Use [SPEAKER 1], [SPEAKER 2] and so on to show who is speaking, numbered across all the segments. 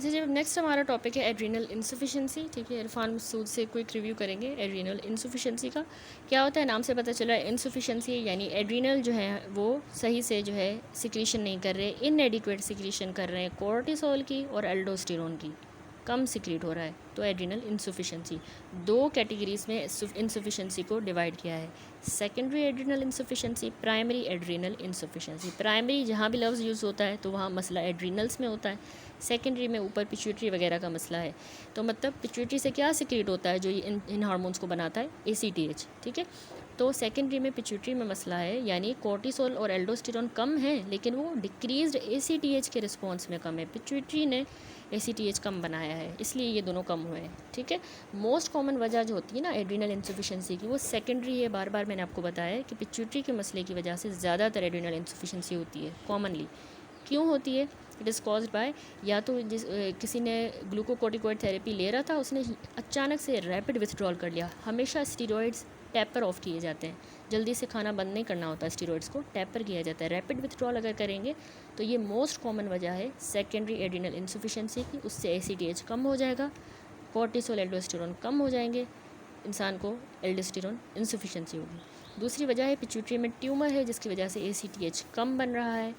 [SPEAKER 1] अच्छा, जब नेक्स्ट हमारा टॉपिक है एड्रीनल इंसफिशेंसी। ठीक है, इरफान मसूद से क्विक रिव्यू करेंगे एड्रीनल इंसफिशेंसी का। क्या होता है, नाम से पता चला है इंसफिशेंसी यानी एड्रीनल जो है वो सही से जो है सिक्रीशन नहीं कर रहे, इनएडिक्वेट सिक्रीशन कर रहे हैं कोर्टिसोल की और एल्डोस्टेरोन की, कम सिक्रीट हो रहा है, तो एड्रीनल इंसफिशेंसी। दो कैटेगरीज में इंसफिशेंसी को डिवाइड किया है, secondary adrenal insufficiency, primary adrenal insufficiency. Primary जहाँ भी लफ्ज़ यूज़ होता है तो वहाँ मसला एड्रीनल्स में होता है, सेकेंडरी में ऊपर पिट्यूटरी वगैरह का मसला है। तो मतलब पिट्यूटरी से क्या सिक्रीट होता है जो इन हार्मोन्स को बनाता है, ACTH। ठीक है, तो सेकेंडरी में पिट्यूटरी में मसला है, यानी कोर्टिसोल और एल्डोस्टेरोन कम है लेकिन वो डिक्रीज्ड ACTH के रिस्पॉन्स में कम है। पिट्यूटरी ने ACTH कम बनाया है, इसलिए ये दोनों कम हुए हैं। ठीक है, मोस्ट कॉमन वजह जो होती है ना एड्रीनल इंसफिशेंसी की, वो सेकेंडरी है। बार बार मैंने आपको बताया है कि पिट्यूटरी के मसले की वजह से ज़्यादातर एड्रीनल इंसफिशेंसी होती है कॉमनली। क्यों होती है? इट इज़ कॉज्ड बाय, या तो किसी ने ग्लूकोकोर्टिकोइड थेरेपी ले रहा था, उसने अचानक से रैपिड विथड्रॉल कर लिया। हमेशा स्टीरॉइड्स टैपर ऑफ किए जाते हैं, जल्दी से खाना बंद नहीं करना होता, स्टीरॉइड्स को टैपर किया जाता है। रैपिड विथड्रॉल अगर करेंगे तो ये मोस्ट कॉमन वजह है सेकेंडरी एड्रीनल इंसफिशेंसी की। उससे ACTH कम हो जाएगा, कोर्टिसोल एल्डोस्टेरोन कम हो जाएंगे, इंसान को एल्डोस्टेरोन इंसफिशेंसी होगी। दूसरी वजह है पिट्यूटरी में ट्यूमर है, जिसकी वजह से ACTH कम बन रहा है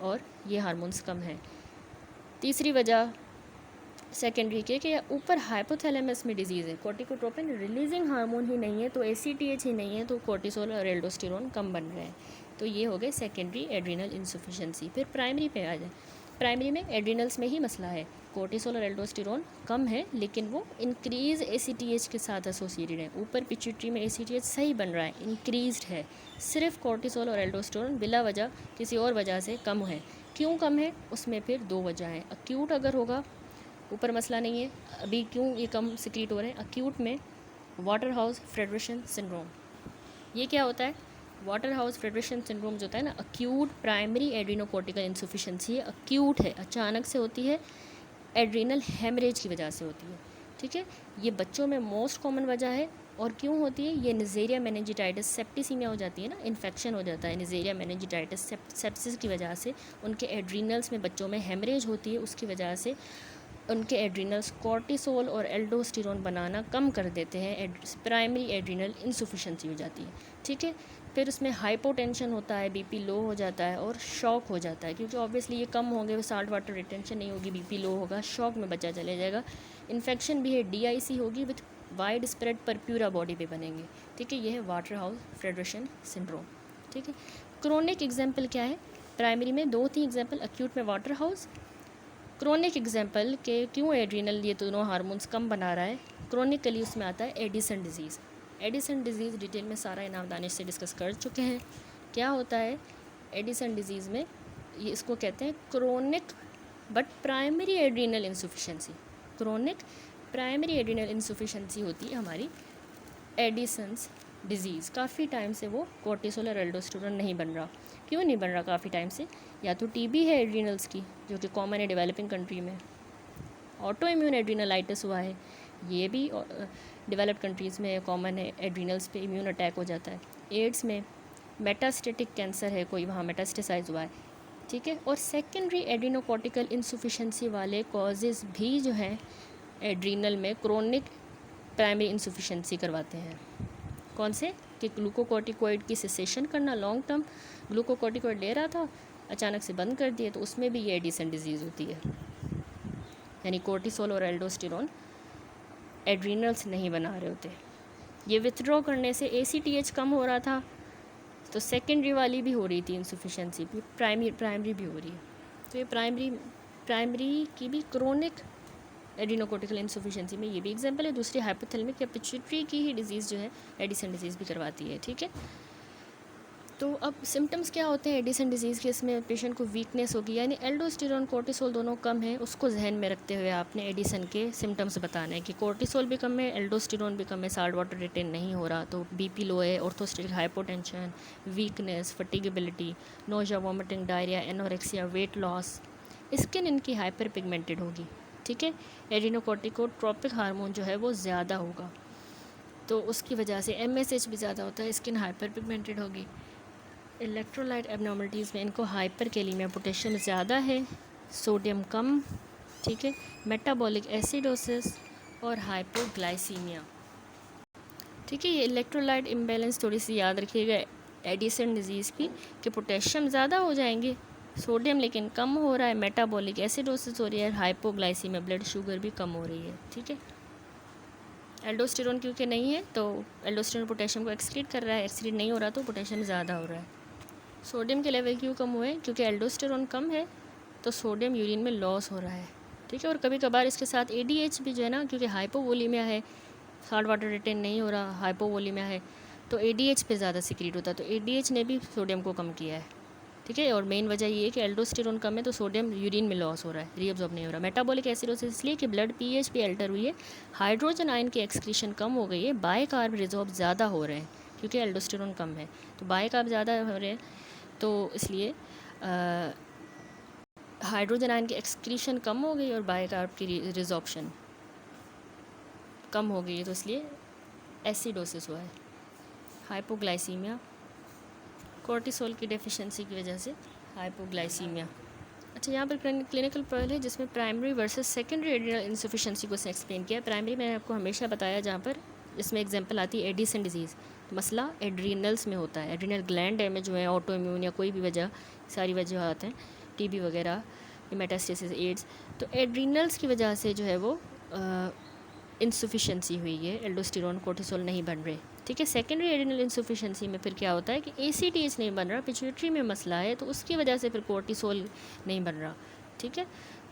[SPEAKER 1] और ये हार्मोन्स कम है। तीसरी वजह सेकेंडरी के कि ऊपर हाइपोथैलेमस में डिजीज़ है, कोर्टिकोट्रोपिन रिलीजिंग हार्मोन ही नहीं है, तो ACTH ही नहीं है, तो कोर्टिसोल और एल्डोस्टेरोन कम बन रहे हैं। तो ये हो गए सेकेंडरी एड्रीनल इंसफिशेंसी। फिर प्राइमरी पे आ जाए। प्राइमरी में एड्रीनल्स में ही मसला है, कोर्टिसोल और एल्डोस्टेरोन कम है लेकिन वो इंक्रीज ACTH के साथ एसोसिएटेड है। ऊपर पिट्यूटरी में ACTH सही बन रहा है, इंक्रीज्ड है, सिर्फ कोर्टिसोल और एल्डोस्टेरोन बिला वजह किसी और वजह से कम है। क्यों कम है? उसमें फिर दो वजह हैं। अक्यूट अगर होगा, ऊपर मसला नहीं है, अभी क्यों ये कम सिक्रीट हो रहे हैं? अक्यूट में वाटर हाउस फ्रेडरिशन सिंड्रोम। ये क्या होता है? वाटर हाउस फ्रेडरिशन सिंड्रोम जो होता है ना, अक्यूट प्राइमरी एड्रीनोकोर्टिकल इंसफिशेंसी है, अक्यूट है, अचानक से होती है, एड्रीनल हेमरेज की वजह से होती है। ठीक है, ये बच्चों में मोस्ट कॉमन वजह है। और क्यों होती है? ये निजेरिया मेनिंजिटाइटिस, सेप्टिसीमिया हो जाती है ना, इन्फेक्शन हो जाता है निजेरिया मेनिंजिटाइटिस सेप्सिस की वजह से उनके एड्रीनल्स में बच्चों में हेमरेज होती है, उसकी वजह से उनके एड्रीनल्स कोर्टिसोल और एल्डोस्टेरोन बनाना कम कर देते हैं, प्राइमरी एड्रीनल इंसफिशेंसी हो जाती है। ठीक है, फिर उसमें हाइपोटेंशन होता है, BP लो हो जाता है और शॉक हो जाता है, क्योंकि ऑब्वियसली ये कम होंगे, साल्ट वाटर रिटेंशन नहीं होगी, BP लो होगा, शॉक में बच्चा चले जाएगा। इन्फेक्शन भी है, DIC होगी with wide spread purpura body पे बनेंगे। ठीक है, ये है वाटर हाउस फ्रेडरिशन सिंड्रोम। ठीक है, क्रोनिक एग्जाम्पल क्या है? प्राइमरी में 2-3 एग्जाम्पल, अक्यूट में वाटर हाउस, क्रोनिक एग्जाम्पल के क्यों एड्रीनल ये दोनों हार्मोन्स कम बना रहा है। क्रोनिकली उसमें आता है Edison disease. Edison disease detail में सारा इनाम दानिश से डिस्कस कर चुके हैं। क्या होता है एडिसन डिजीज़ में? ये इसको कहते हैं chronic but primary adrenal insufficiency. Chronic primary adrenal insufficiency होती है हमारी एडिसन्स डिजीज़। काफ़ी टाइम से वो कोर्टिसोल और एल्डोस्टेरोन नहीं बन रहा। क्यों नहीं बन रहा काफ़ी टाइम से? या तो TB है एड्रीनल्स की, जो कि कॉमन है डेवलपिंग कंट्री में, ऑटो इम्यून एड्रीनलाइटिस हुआ है, ये भी डेवलप्ड कंट्रीज़ में कॉमन है, एड्रीनल्स पे इम्यून अटैक हो जाता है। एड्स में मेटास्टेटिक कैंसर है कोई, वहाँ मेटास्टेसाइज हुआ है। ठीक है, और सेकेंडरी एड्रीनोकोर्टिकल इंसफिशेंसी वाले कॉजेज़ भी जो हैं एड्रीनल में क्रोनिक प्राइमरी इंसफिशेंसी करवाते हैं। कौन से? कि ग्लूकोकोर्टिकोइड की सेसेशन करना, लॉन्ग टर्म ग्लूकोकोर्टिकोइड ले रहा था, अचानक से बंद कर दिए, तो उसमें भी ये एडिसन डिजीज़ होती है, यानी कोर्टिसोल और एल्डोस्टेरोन एड्रीनल्स नहीं बना रहे होते। ये विथड्रॉ करने से ACTH कम हो रहा था, तो सेकेंडरी वाली भी हो रही थी इंसफिशेंसी भी, प्राइमरी भी हो रही है। तो ये प्राइमरी की भी क्रोनिक एड्रीनोकोर्टिकल इंसफिशेंसी में ये भी एग्जाम्पल है। दूसरी हाइपोथैलेमिक या पिट्यूटरी की ही डिजीज़ जो है एडिसन डिजीज़ भी करवाती है। ठीक है, तो अब सिम्टम्स क्या होते हैं एडिसन डिजीज़ के? इसमें पेशेंट को वीकनेस होगी, यानी एल्डोस्टेरोन कोर्टिसोल दोनों कम है, उसको जहन में रखते हुए आपने एडिसन के सिम्टम्स बताना है कि कोर्टिसोल भी कम है, एल्डोस्टेरोन भी कम है, साल्ट वाटर रिटेन नहीं हो रहा, तो BP लो है, orthostatic hypotension, weakness, fatigability, nausea, vomiting, diarrhoea, anorexia, weight loss, skin इनकी हाइपर पिगमेंटेड होगी। ठीक है, एड्रीनोकोर्टिकोट्रोपिक हार्मोन जो है वो ज़्यादा होगा, तो उसकी वजह से MSH भी ज़्यादा होता है, स्किन हाइपर पिगमेंटेड होगी। इलेक्ट्रोलाइट एबनॉर्मलिटीज़ में इनको हाइपर कैलीमिया, पोटेशियम ज़्यादा है, सोडियम कम, ठीक है, मेटाबॉलिक एसिडोसिस और हाइपोग्लाइसीमिया। ठीक है, ये इलेक्ट्रोलाइट इम्बैलेंस थोड़ी सी याद रखिएगा एडिसन डिजीज़ की, कि पोटेशियम ज़्यादा हो जाएंगे, सोडियम लेकिन कम हो रहा है, मेटाबॉलिक एसिडोसिस हो रही है, हाइपोग्लाइसीमिया, ब्लड शुगर भी कम हो रही है। ठीक है, एल्डोस्टेरोन क्योंकि नहीं है तो एल्डोस्टेरोन पोटेशियम को एक्सक्रीट कर रहा है, एक्सक्रीट नहीं हो रहा तो पोटेशियम ज़्यादा हो रहा है। सोडियम के लेवल क्यों कम हुए? क्योंकि एल्डोस्टेरोन कम है तो सोडियम यूरिन में लॉस हो रहा है। ठीक है, और कभी कभार इसके साथ ADH भी जो है ना, क्योंकि हाइपोवोलीमिया है, साल्ट वाटर रिटेन नहीं हो रहा, हाइपोवोलीमिया है, तो ADH पे ज़्यादा सिक्रीट होता है, तो ADH ने भी सोडियम को कम किया है। ठीक है, और मेन वजह ये है कि एल्डोस्टेरोन कम है तो सोडियम यूरिन में लॉस हो रहा है, रीअब्जॉर्ब नहीं हो रहा। मेटाबॉलिक एसिडोसिस इसलिए कि ब्लड pH भी अल्टर हुई है, हाइड्रोजन आयन की एक्सक्रीशन कम हो गई है, बायकार्ब रिजॉर्ब ज़्यादा हो रहे हैं क्योंकि एल्डोस्टेरोन कम है, तो बायकार्ब ज़्यादा हो रहे हैं, तो इसलिए हाइड्रोजन आयन की एक्सक्रीशन कम हो गई और बायकार्ब की रिजॉर्प्शन कम हो गई है, तो इसलिए एसिडोसिस हुआ है। हाइपोग्लाइसीमिया कोर्टिसोल की डेफिशिएंसी की वजह से हाइपोग्लाइसीमिया। अच्छा, यहाँ पर क्लिनिकल ट्रायल है जिसमें primary versus secondary adrenal insufficiency को उसने एक्सप्लेन किया। प्राइमरी मैंने आपको हमेशा बताया, जहाँ पर इसमें एग्जांपल आती है एडिसन डिजीज़, मसला एड्रीनल्स में होता है, एड्रीनल ग्लैंड डैमेज हुए हैं, ऑटो इम्यून या कोई भी वजह, सारी वजह आते हैं, TB वगैरह, मेटास्टेसिस, एड्स, तो एड्रीनल्स की वजह से जो है वो इंसफिशिएंसी हुई है, एल्डोस्टेरोन कोर्टिसोल नहीं बन रहे। ठीक है, सेकेंडरी एड्रिनल इंसफिशिएंसी में फिर क्या होता है कि ACTH नहीं बन रहा, पिट्यूटरी में मसला है, तो उसकी वजह से फिर कोर्टिसोल नहीं बन रहा। ठीक है,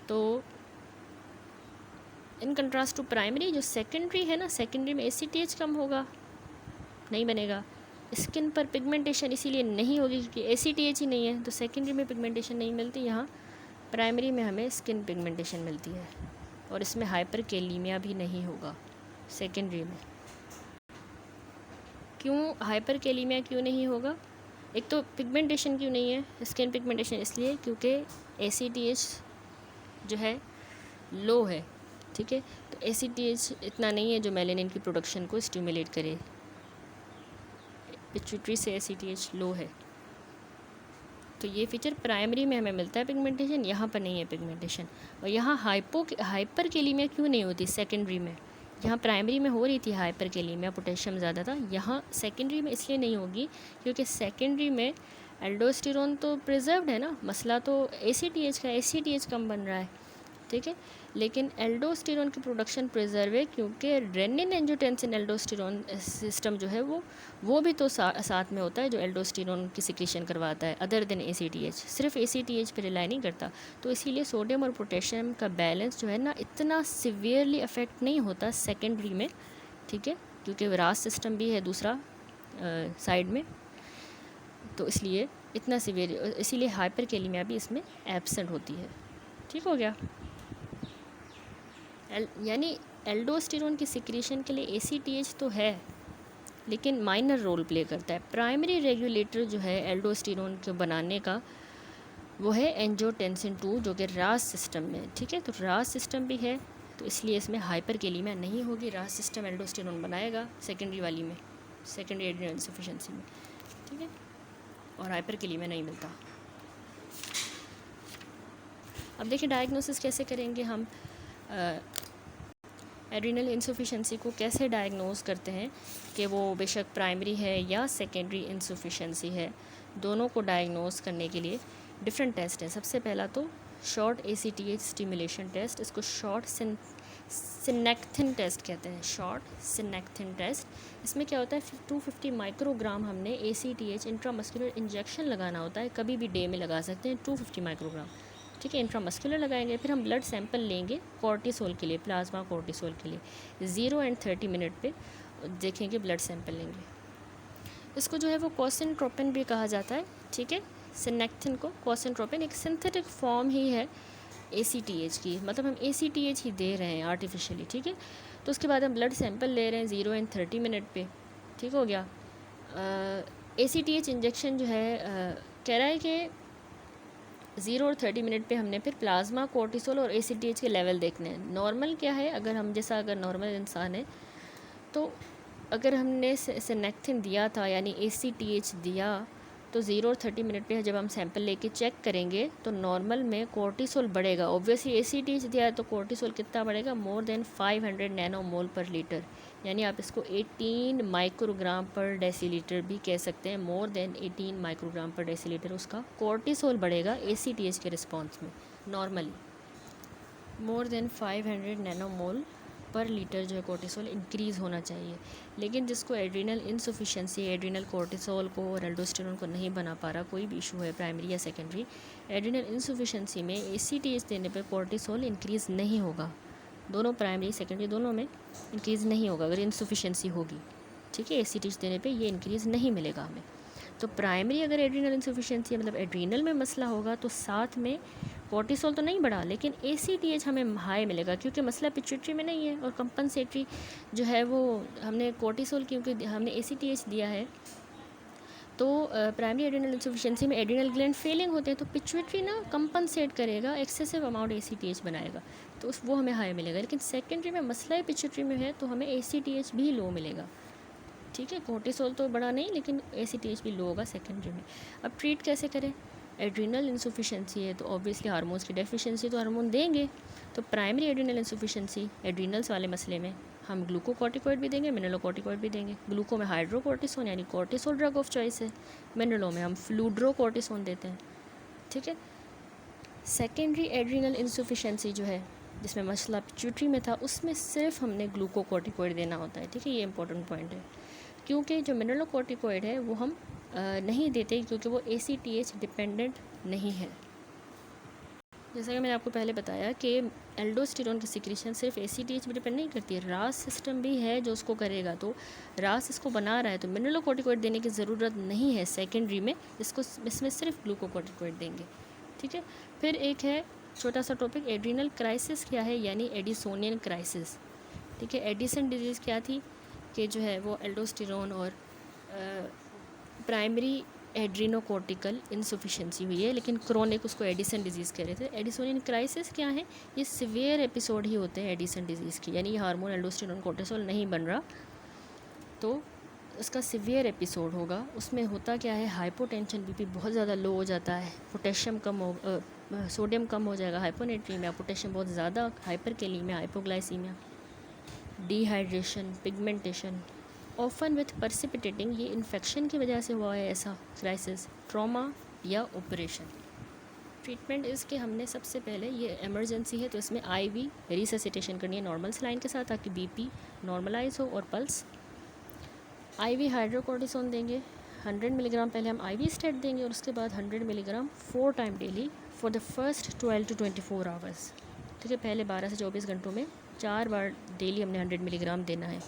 [SPEAKER 1] तो इन कंट्रास्ट टू प्राइमरी, जो सेकेंडरी है ना, सेकेंडरी में ACTH कम होगा, नहीं बनेगा, स्किन पर पिगमेंटेशन इसीलिए नहीं होगी क्योंकि ACTH ही नहीं है, तो सेकेंडरी में पिगमेंटेशन नहीं मिलती, यहाँ प्राइमरी में हमें स्किन पिगमेंटेशन मिलती है, और इसमें हाइपरकेलीमिया भी नहीं होगा सेकेंडरी में। क्यों हाइपरकेलीमिया क्यों नहीं होगा? एक तो पिगमेंटेशन क्यों नहीं है, स्किन पिगमेंटेशन इसलिए क्योंकि ACTH जो है लो है। ठीक है, तो ACTH इतना नहीं है जो मेलानिन की प्रोडक्शन को स्टिमुलेट करे, पिट्यूटरी से ACTH लो है, तो ये फीचर प्राइमरी में हमें मिलता है पिगमेंटेशन, यहाँ पर नहीं है पिगमेंटेशन। और यहाँ हाइपरकेलीमिया क्यों नहीं होती सेकेंडरी में? यहाँ प्राइमरी में हो रही थी हाइपरकेलीमिया, पोटेशियम ज़्यादा था, यहाँ सेकेंडरी में इसलिए नहीं होगी क्योंकि सेकेंडरी में एल्डोस्टेरोन तो प्रिजर्व्ड है ना, मसला तो ACTH का, ACTH कम बन रहा है। ठीक है, लेकिन एल्डोस्टेरोन की प्रोडक्शन प्रिजर्व है क्योंकि रेनिन एंजियोटेंसिन एल्डोस्टेरोन सिस्टम जो है वो भी तो साथ में होता है जो एल्डोस्टेरोन की सिक्रीशन करवाता है, अदर देन ACTH, सिर्फ ACTH पे रिलाई नहीं करता, तो इसीलिए सोडियम और पोटेशियम का बैलेंस जो है ना इतना सिवियरली अफेक्ट नहीं होता सेकेंडरी में। ठीक है, क्योंकि विरास सिस्टम भी है दूसरा साइड में, तो इसलिए इतना सिवियर, इसीलिए हाइपरकेलीमिया भी इसमें एब्सेंट होती है। ठीक हो गया, यानी एल्डोस्टेरोन की सिक्रीशन के लिए ACTH तो है लेकिन माइनर रोल प्ले करता है। प्राइमरी रेगुलेटर जो है एल्डोस्टेरोन को बनाने का वो है एंजियोटेंसिन 2 जो कि रास सिस्टम में। ठीक है, तो रास सिस्टम भी है, तो इसलिए इसमें हाइपरकेलीमिया नहीं होगी, रास सिस्टम एल्डोस्टेरोन बनाएगा सेकेंडरी वाली में, सेकेंडरी एड्रिनल इंसफिशिएंसी में। ठीक है, और हाइपरकेलीमिया नहीं मिलता। अब देखिए डायग्नोसिस कैसे करेंगे हम, एड्रिनल इंसफिशिएंसी को कैसे डायग्नोज करते हैं कि वो बेशक प्राइमरी है या सेकेंडरी इंसफिशिएंसी है। दोनों को डायग्नोज करने के लिए डिफरेंट टेस्ट हैं। सबसे पहला तो शॉर्ट ACTH स्टिमुलेशन टेस्ट, इसको शॉर्ट सिनेक्थिन टेस्ट कहते हैं, शॉर्ट सिनेक्थिन टेस्ट। इसमें क्या होता है 250 माइक्रोग्राम हमने ACTH इंट्रामस्कुलर इंजेक्शन लगाना होता है, कभी भी डे में लगा सकते हैं 250 माइक्रोग्राम। ठीक है, इंट्रामस्कुलर लगाएंगे, फिर हम ब्लड सैंपल लेंगे कोर्टिसोल के लिए, प्लाज्मा कोर्टिसोल के लिए 0 और 30 मिनट पे देखेंगे, ब्लड सैंपल लेंगे। इसको जो है वो कॉसेंट्रोपिन भी कहा जाता है। ठीक है, सिनेक्थिन को कॉसेंट्रोपिन एक सिंथेटिक फॉर्म ही है ACTH की, मतलब हम ACTH ही दे रहे हैं आर्टिफिशियली। ठीक है, तो उसके बाद हम ब्लड सैंपल ले रहे हैं 0 और 30 मिनट पे। ठीक हो गया, ACTH इंजेक्शन जो है कह रहा है कि 0 और 30 मिनट पे हमने फिर प्लाज्मा कोर्टिसोल और ACTH के लेवल देखने हैं। नॉर्मल क्या है, अगर हम जैसा अगर नॉर्मल इंसान है तो अगर हमने सिनेक्थिन दिया था यानी ACTH दिया तो 0 और 30 मिनट पे जब हम सैंपल लेके चेक करेंगे तो नॉर्मल में कोर्टिसोल बढ़ेगा। ऑब्वियसली ACTH दिया है तो कोर्टिसोल कितना बढ़ेगा, मोर देन 500 नैनोमोल पर लीटर, यानी आप इसको 18 माइक्रोग्राम पर डेसीलीटर भी कह सकते हैं। मोर देन 18 माइक्रोग्राम पर डेसीलीटर उसका कोर्टिसोल बढ़ेगा ACTH के रिस्पॉन्स में नॉर्मली। मोर देन 500 नैनोमोल पर लीटर जो है कोर्टिसोल इंक्रीज़ होना चाहिए। लेकिन जिसको एड्रीनल इनसफिशिएंसी, एड्रीनल कोर्टिसोल को और एल्डोस्टेरोन को नहीं बना पा रहा, कोई भी इशू है प्राइमरी या सेकेंडरी, एड्रीनल इनसफिशिएंसी में ACTH देने पर कोर्टिसोल इंक्रीज़ नहीं होगा। दोनों प्राइमरी सेकेंडरी दोनों में इंक्रीज़ नहीं होगा अगर इनसफिशिएंसी होगी, ठीक है। ACTH देने पे ये इंक्रीज़ नहीं मिलेगा हमें। तो प्राइमरी अगर एड्रीनल इनसफिशिएंसी मतलब एड्रीनल में मसला होगा तो साथ में कोर्टिसोल तो नहीं बढ़ा लेकिन ACTH हमें हाई मिलेगा, क्योंकि मसला पिट्यूटरी में नहीं है और कंपनसेटरी जो है वो हमने कोर्टिसोल क्योंकि हमने ACTH दिया है। तो प्राइमरी एड्रीनल इनसफिशिएंसी में एड्रीनल ग्लैंड फेलिंग होते हैं तो पिट्यूटरी ना कंपनसेट करेगा, एक्सेसिव अमाउंट ACTH बनाएगा तो वो हमें हाई मिलेगा। लेकिन सेकेंडरी में मसला पिट्यूटरी में है तो हमें ACTH भी लो मिलेगा, ठीक है। कोर्टिसोल तो बड़ा नहीं लेकिन ACTH भी लो होगा सेकेंडरी में। अब ट्रीट कैसे करें, एड्रीनल इनसफिशिएंसी है तो ऑब्वियसली हार्मोन्स की डेफिशिएंसी तो हार्मोन देंगे। तो प्राइमरी एड्रीनल इनसफिशिएंसी एड्रीनल्स वाले मसले में हम ग्लूकोकॉर्टिकॉइड भी देंगे, मिनरलोकॉर्टिकॉइड भी देंगे। ग्लूको में हाइड्रोकोर्टिसोन यानी कोर्टिसोल ड्रग ऑफ चॉइस है, मिनरलों में हम फ्लूड्रोकोर्टिसोन देते हैं, ठीक है। सेकेंडरी एड्रीनल इनसफिशिएंसी जो है जिसमें मसला पिट्यूटरी में था उसमें सिर्फ हमने ग्लूकोकॉर्टिकॉइड देना होता है, ठीक है। ये इंपॉर्टेंट पॉइंट है क्योंकि जो मिनरलोकॉर्टिकॉइड है वो हम नहीं देते क्योंकि वो ACTH डिपेंडेंट नहीं है। जैसा कि मैंने आपको पहले बताया कि एल्डोस्टेरोन की सिक्रीशन सिर्फ ACTH पे डिपेंड नहीं करती है, रास सिस्टम भी है जो उसको करेगा। तो रास इसको बना रहा है तो मिनरलोकॉर्टिकॉइड देने की ज़रूरत नहीं है सेकेंडरी में, इसमें सिर्फ ग्लूकोकॉर्टिकॉइड देंगे, ठीक है। फिर एक है छोटा सा टॉपिक, एड्रीनल क्राइसिस क्या है, यानी एडिसोनियन क्राइसिस, ठीक है। एडिसन डिजीज़ क्या थी कि जो है वो एल्डोस्टेरोन और प्राइमरी एड्रीनोकोर्टिकल इनसफिशिएंसी हुई है, लेकिन क्रोनिक उसको एडिसन डिजीज़ कह रहे थे। एडिसोनियन क्राइसिस क्या है, ये सीवियर एपिसोड ही होते हैं एडिसन डिजीज़ की, यानी ये हार्मोन एल्डोस्टेरोन कोर्टिसोल नहीं बन रहा तो उसका सीवियर एपिसोड होगा। उसमें होता क्या है, हाइपोटेंशन, BP बहुत ज़्यादा लो हो जाता है, पोटेशियम कम हो, सोडियम कम हो जाएगा, हाइपोनेट्रीमिया, पोटेशियम बहुत ज़्यादा, hyperkalaemia, hypoglycaemia, dehydration, pigmentation, often with precipitating, ये इन्फेक्शन की वजह से हुआ है ऐसा क्राइसिस, ट्रॉमा या ऑपरेशन। ट्रीटमेंट इसके हमने सबसे पहले, ये इमरजेंसी है तो इसमें IV रिससिटेशन करनी है नॉर्मल सलाइन के साथ ताकि BP नॉर्मलाइज हो और पल्स। IV हाइड्रोकोर्टिसोन देंगे 100 मिलीग्राम, पहले हम IV स्टेट देंगे और उसके बाद 100 milligram 4 time daily for the first 12 to 24 hours, ठीक है। पहले 12 से 24 घंटों में 4 बार डेली हमने 100 मिलीग्राम देना है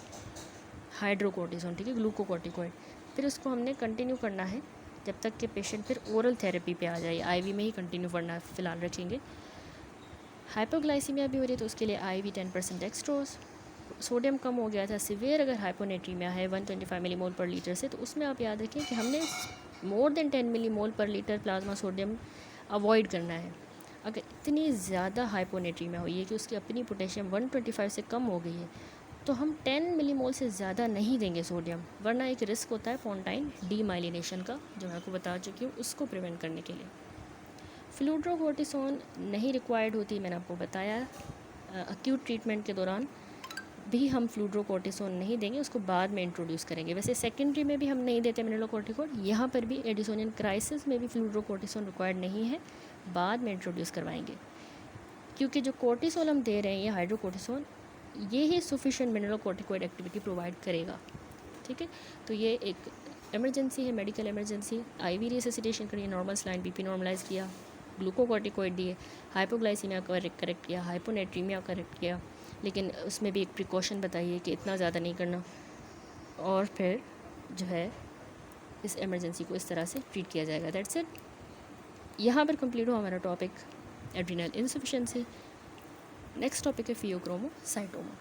[SPEAKER 1] हाइड्रोकोर्टिसोन, ठीक है, ग्लूकोकॉर्टिकॉइड। फिर उसको हमने कंटिन्यू करना है जब तक कि पेशेंट फिर ओरल थेरेपी पे आ जाए, IV में ही कंटिन्यू करना है फ़िलहाल रखेंगे। हाइपोग्लाइसीमिया भी हो रही है तो उसके लिए IV 10% डेक्सट्रोज। सोडियम कम हो गया था, सिवियर अगर हाइपोनेट्रीमिया है 125 मिलीमोल पर लीटर से, तो उसमें आप याद रखें कि हमने मोर देन 10 मिलीमोल पर लीटर प्लाज्मा सोडियम अवॉइड करना है। अगर इतनी ज़्यादा हाइपोनेट्रीमिया हुई है कि उसकी अपनी पोटेशियम 125 से कम हो गई है तो हम 10 मिलीमोल से ज़्यादा नहीं देंगे सोडियम, वरना एक रिस्क होता है पोन्टाइन डीमाइलिनेशन का जो मैं आपको बता चुकी हूँ, उसको प्रिवेंट करने के लिए। फ्लूड्रोकोर्टिसोन नहीं रिक्वायर्ड होती, मैंने आपको बताया। अक्यूट ट्रीटमेंट के दौरान भी हम फ्लूड्रोकोर्टिसोन नहीं देंगे, उसको बाद में इंट्रोड्यूस करेंगे। वैसे सेकेंडरी में भी हम नहीं देते मिनरलोकॉर्टिकॉइड, यहाँ पर भी एडिसोनियन क्राइसिस में भी फ्लूड्रोकोर्टिसोन रिक्वायर्ड नहीं है, बाद में इंट्रोड्यूस करवाएंगे। क्योंकि जो कोर्टिसोल हम दे रहे हैं ये हाइड्रोकोर्टिसोन, ये ही सफिशिएंट मिनरलोकॉर्टिकॉइड एक्टिविटी प्रोवाइड करेगा, ठीक है। तो ये एक इमरजेंसी है, मेडिकल इमरजेंसी। IV रिससिटेशन करिए, नॉर्मल सलाइन, BP नॉर्मलाइज किया, ग्लूकोकॉर्टिकॉइड दिए, हाइपोग्लाइसीमिया करेक्ट किया, हाइपोनेट्रीमिया करेक्ट किया, लेकिन उसमें भी एक प्रिकॉशन बताइए कि इतना ज़्यादा नहीं करना, और फिर जो है इस इमरजेंसी को इस तरह से ट्रीट किया जाएगा। That's it. यहाँ पर कंप्लीट हुआ हमारा topic adrenal insufficiency. Next topic है फियोक्रोमोसाइटोमा।